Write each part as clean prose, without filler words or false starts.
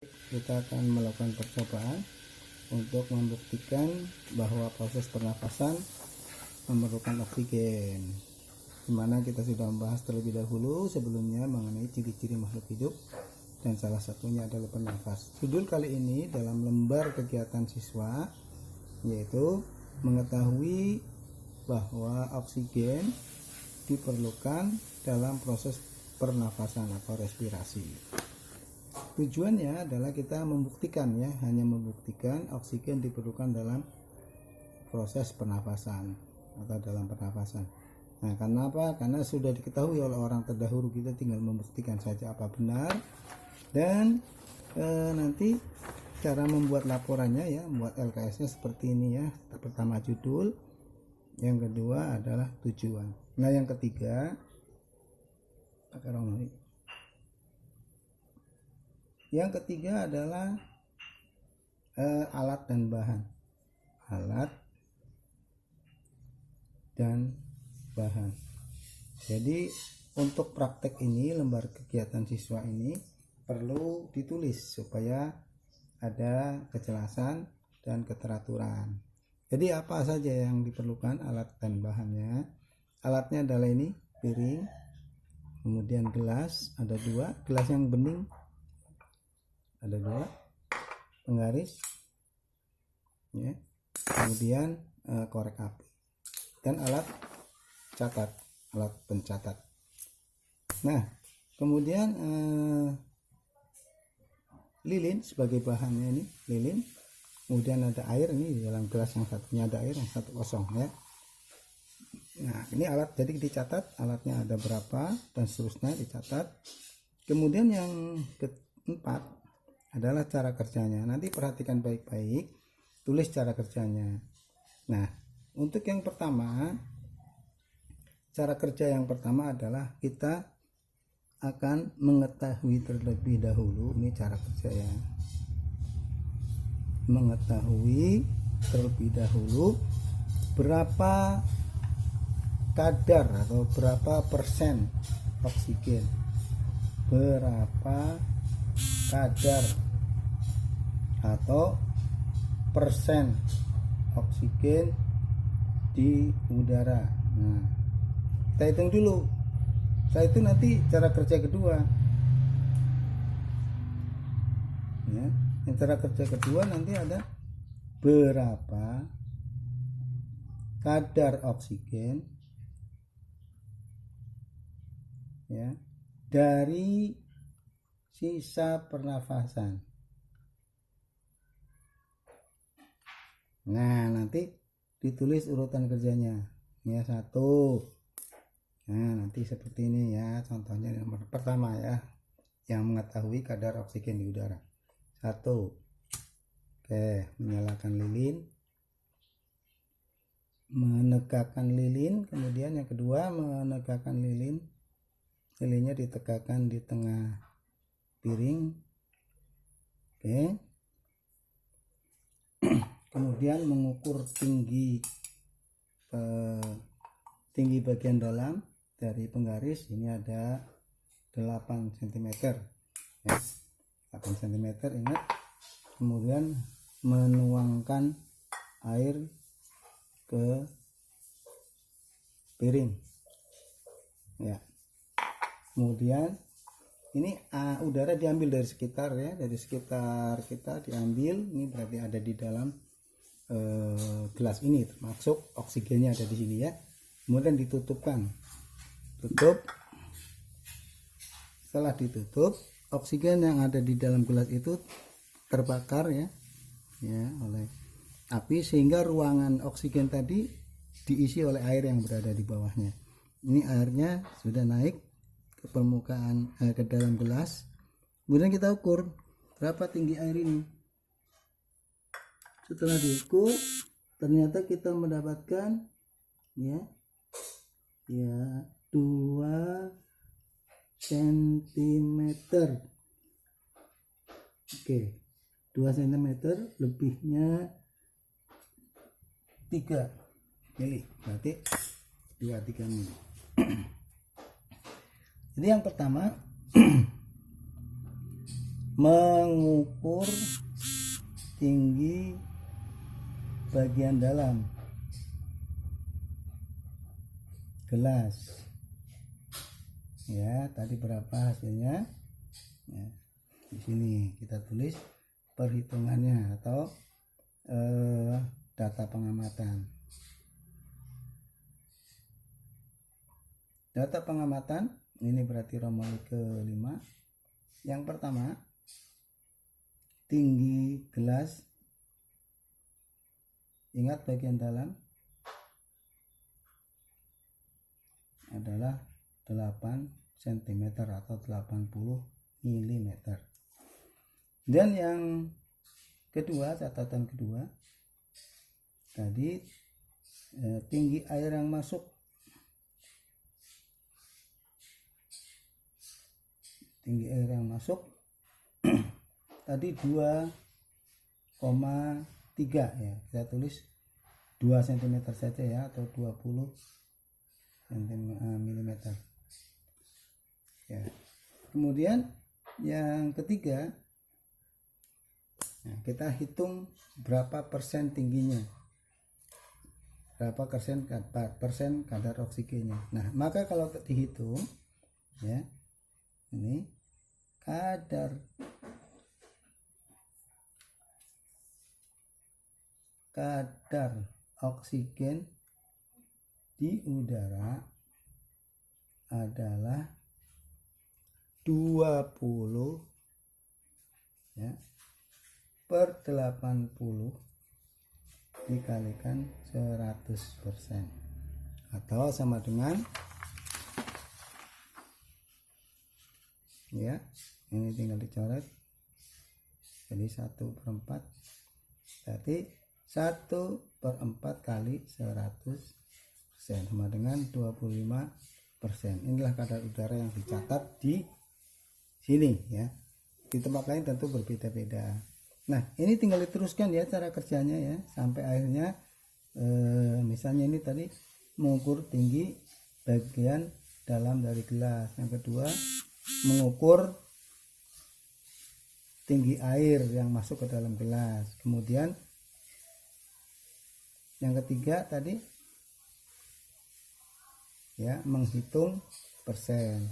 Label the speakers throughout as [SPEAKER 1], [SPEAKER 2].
[SPEAKER 1] Kita akan melakukan percobaan untuk membuktikan bahwa proses pernafasan memerlukan oksigen, dimana kita sudah membahas terlebih dahulu sebelumnya mengenai ciri-ciri makhluk hidup dan salah satunya adalah bernafas. Judul kali ini dalam lembar kegiatan siswa yaitu mengetahui bahwa oksigen diperlukan dalam proses pernafasan atau respirasi. Tujuannya adalah kita membuktikan, hanya membuktikan oksigen diperlukan dalam proses pernafasan atau dalam pernafasan. Nah, karena apa? Karena sudah diketahui oleh orang terdahulu, kita tinggal membuktikan saja apa benar. Dan nanti cara membuat laporannya membuat LKS-nya seperti ini Pertama judul, yang kedua adalah tujuan. Nah, yang ketiga adalah alat dan bahan. Alat dan bahan. Jadi untuk praktek ini, lembar kegiatan siswa ini perlu ditulis supaya ada kejelasan dan keteraturan. Jadi apa saja yang diperlukan alat dan bahannya? Alatnya adalah ini, piring, kemudian gelas, ada 2, gelas yang bening ada 2, penggaris, kemudian korek api, dan alat pencatat. Nah, kemudian lilin sebagai bahannya, ini lilin, kemudian ada air, ini di dalam gelas yang satunya ada air, yang satu kosong Nah, ini alat, jadi dicatat alatnya ada berapa dan seterusnya dicatat. Kemudian yang keempat adalah cara kerjanya. Nanti perhatikan baik-baik, tulis cara kerjanya. Nah, untuk yang pertama, cara kerja yang pertama adalah kita akan mengetahui terlebih dahulu, ini cara kerja mengetahui terlebih dahulu berapa kadar atau berapa persen oksigen, berapa kadar atau persen oksigen di udara. Nah, kita hitung dulu. Setelah itu nanti cara kerja kedua. Yang cara kerja kedua nanti ada berapa kadar oksigen dari sisa pernafasan. Nah, nanti ditulis urutan kerjanya. 1. Nah, nanti seperti ini contohnya. Nomor pertama yang mengetahui kadar oksigen di udara. 1. Oke, menyalakan lilin, menegakkan lilin. Kemudian yang kedua, menegakkan lilin. Lilinnya ditegakkan di tengah piring. Oke. Kemudian mengukur tinggi bagian dalam dari penggaris. Ini ada 8 cm 8 cm, ingat. Kemudian menuangkan air ke piring kemudian ini udara diambil dari sekitar dari sekitar kita diambil. Ini berarti ada di dalam gelas ini, termasuk oksigennya ada di sini Kemudian ditutupkan, setelah ditutup, oksigen yang ada di dalam gelas itu terbakar oleh api, sehingga ruangan oksigen tadi diisi oleh air yang berada di bawahnya. Ini airnya sudah naik ke permukaan, ke dalam gelas. Kemudian kita ukur berapa tinggi air ini. Setelah diukur, ternyata kita mendapatkan 2 cm. Oke, 2 cm, lebihnya 3 mili, berarti 2-3 mili. Jadi yang pertama mengukur tinggi bagian dalam gelas. Ya, tadi berapa hasilnya? Ya, di sini kita tulis perhitungannya atau data pengamatan. Data pengamatan ini berarti rombongan ke-5. Yang pertama, tinggi gelas. Ingat bagian dalam adalah 8 cm atau 80 mm. Dan yang kedua, catatan kedua tadi tinggi air yang masuk. Tinggi air yang masuk tadi 2,3 ya. Kita tulis 2 cm saja ya, atau 20 mm. Ya. Kemudian yang ketiga, nah, kita hitung berapa persen tingginya, berapa persen kadar oksigennya. Nah, maka kalau dihitung ya, ini kadar oksigen di udara adalah 20 ya, per 80 dikalikan 100%, atau sama dengan ya, ini tinggal dicoret jadi 1/4, berarti 1/4 kali 100% sama dengan 25%. Inilah kadar udara yang dicatat di sini ya. Di tempat lain tentu berbeda-beda. Nah, ini tinggal diteruskan ya cara kerjanya ya, sampai akhirnya misalnya ini tadi mengukur tinggi bagian dalam dari gelas. Yang kedua, mengukur tinggi air yang masuk ke dalam gelas. Kemudian yang ketiga tadi ya, menghitung persen.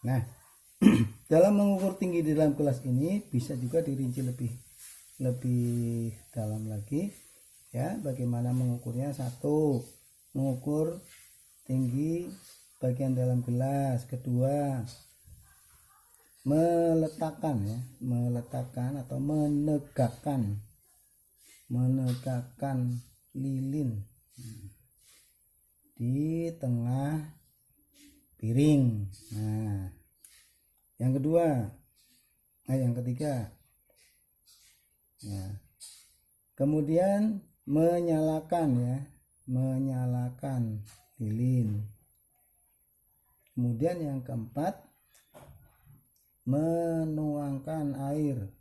[SPEAKER 1] Nah, dalam mengukur tinggi di dalam gelas ini bisa juga dirinci lebih dalam lagi ya. Bagaimana mengukurnya? Satu, mengukur tinggi bagian dalam gelas. Kedua, meletakkan atau menegakkan lilin di tengah piring. Nah, yang ketiga ya, kemudian menyalakan lilin. Kemudian yang keempat, menuangkan air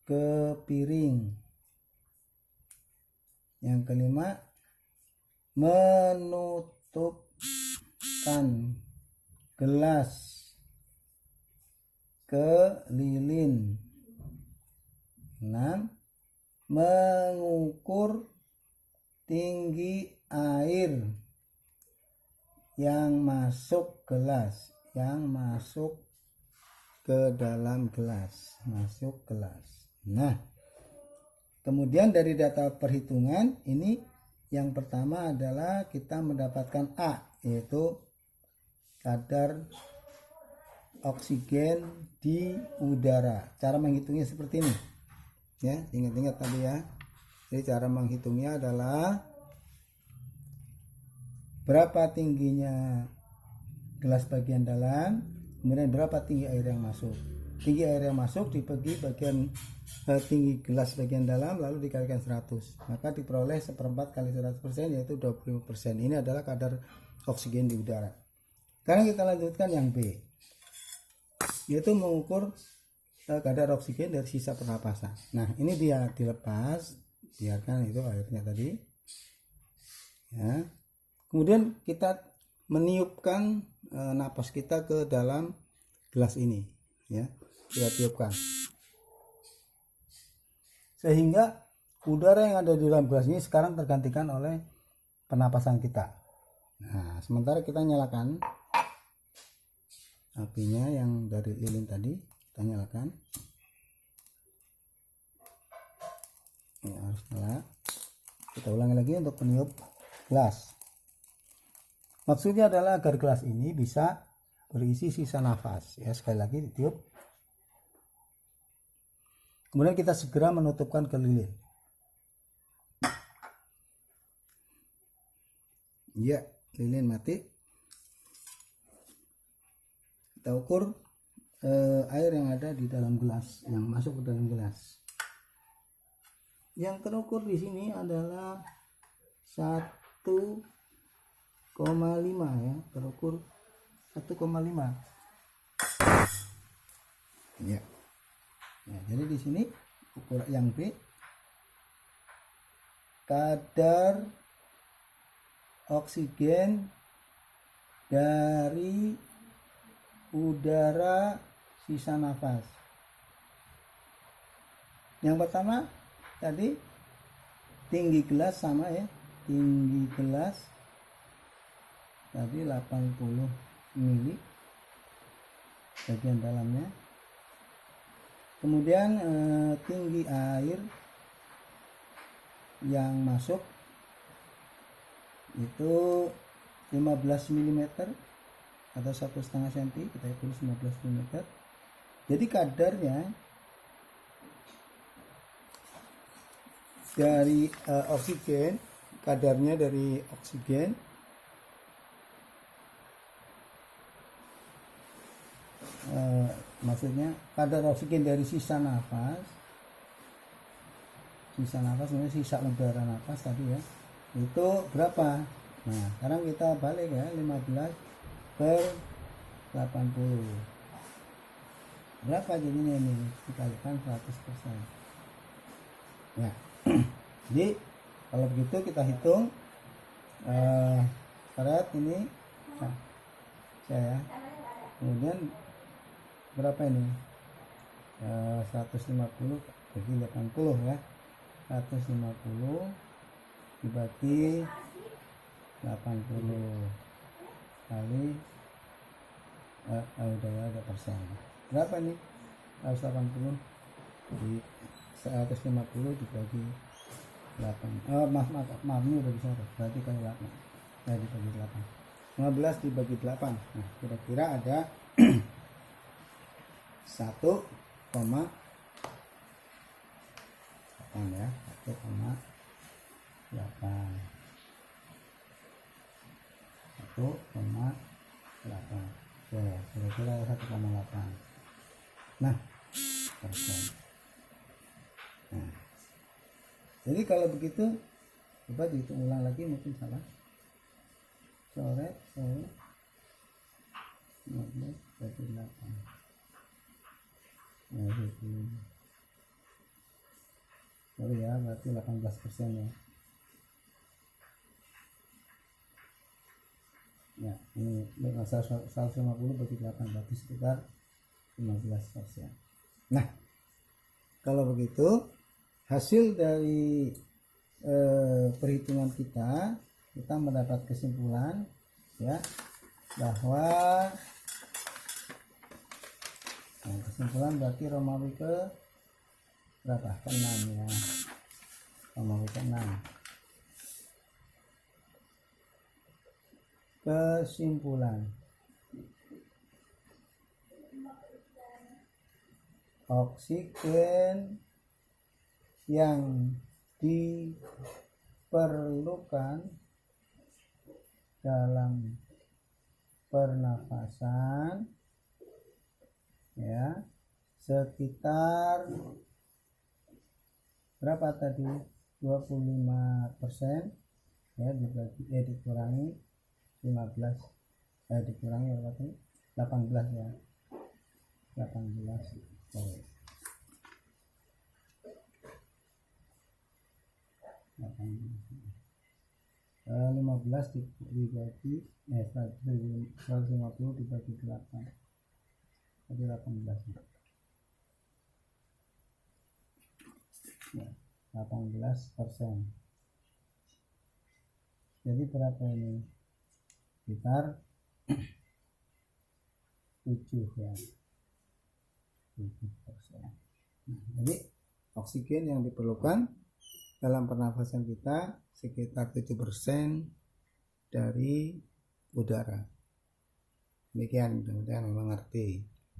[SPEAKER 1] ke piring. Yang kelima, menutupkan gelas ke lilin. 6, mengukur tinggi air yang masuk ke dalam gelas, Nah, kemudian dari data perhitungan ini, yang pertama adalah kita mendapatkan A, yaitu kadar oksigen di udara. Cara menghitungnya seperti ini ya, ingat-ingat tadi ya. Jadi cara menghitungnya adalah berapa tingginya gelas bagian dalam, kemudian berapa tinggi air yang masuk. Tinggi air yang masuk dibagi bagian tinggi gelas bagian dalam, lalu dikalikan 100, maka diperoleh 1/4 kali 100%, yaitu 25%. Ini adalah kadar oksigen di udara. Sekarang kita lanjutkan yang B, yaitu mengukur kadar oksigen dari sisa pernapasan. Nah, ini dia dilepas, biarkan itu airnya tadi ya. Kemudian kita meniupkan napas kita ke dalam gelas ini, ya. Kita tiupkan sehingga udara yang ada di dalam gelas ini sekarang tergantikan oleh pernapasan kita. Nah, sementara kita nyalakan apinya yang dari lilin tadi, kita nyalakan. Ini harus nyala. Kita ulangi lagi untuk peniup gelas. Maksudnya adalah agar gelas ini bisa berisi sisa nafas, ya. Sekali lagi ditiup. Kemudian kita segera menutupkan ke lilin. Ya, lilin mati. Kita ukur air yang ada di dalam gelas, yang masuk ke dalam gelas. Yang terukur di sini adalah 1,5, ya, terukur 1,5. Ya. Nah, jadi di sini ukuran yang B, kadar oksigen dari udara sisa nafas. Yang pertama tadi tinggi gelas sama, ya, tinggi gelas tadi 80 mili bagian dalamnya. Kemudian tinggi air yang masuk itu 15 mm atau 1,5 cm, kita tulis 15 mm. Jadi kadarnya dari oksigen, kadarnya dari oksigen maksudnya kadar oksigen dari sisa nafas maksudnya sisa udara nafas tadi, ya, itu berapa? Nah, sekarang kita balik, ya, 15/80 berapa jadinya ini? Dikalikan 100%, ya. Jadi kalau begitu kita hitung karet ini, nah, saya, kemudian berapa ini? 150 bagi 80, ya. 150 dibagi 80 kali udah ada persen. Berapa ini? 180 di 150 dibagi 8. Maaf, ini udah bisa, berarti kali 8. Ya, dibagi 8. 15 dibagi 8. Nah, kira-kira ada 1,8, ya, 1,8. 1,8. Oke, kira-kira 1,8. Nah, persen. Nah, jadi kalau begitu coba dihitung ulang lagi, mungkin salah. Coret 15 bagi 8. Nah, itu. Oh ya, berarti 18%, ya. Ya, ini 150 bagi 8 berarti sekitar 15%. Nah, kalau begitu hasil dari perhitungan kita mendapat kesimpulan, ya, bahwa kesimpulan berarti Romawi ke berapa? Ke 6, ya. Romawi ke 6. Kesimpulan, oksigen yang diperlukan dalam pernafasan, ya, sekitar berapa tadi? 25%, ya, dikurangi 15, dikurangi berapa ini? 18, ya. 18. Oh. 18 15 dibagi 150 dibagi 8 jadi 18 ya, 18%. Jadi berapa ini? Sekitar 7 ya, 7%. Jadi oksigen yang diperlukan dalam pernafasan kita sekitar 7% dari udara. Demikian, mudah-mudahan mengerti.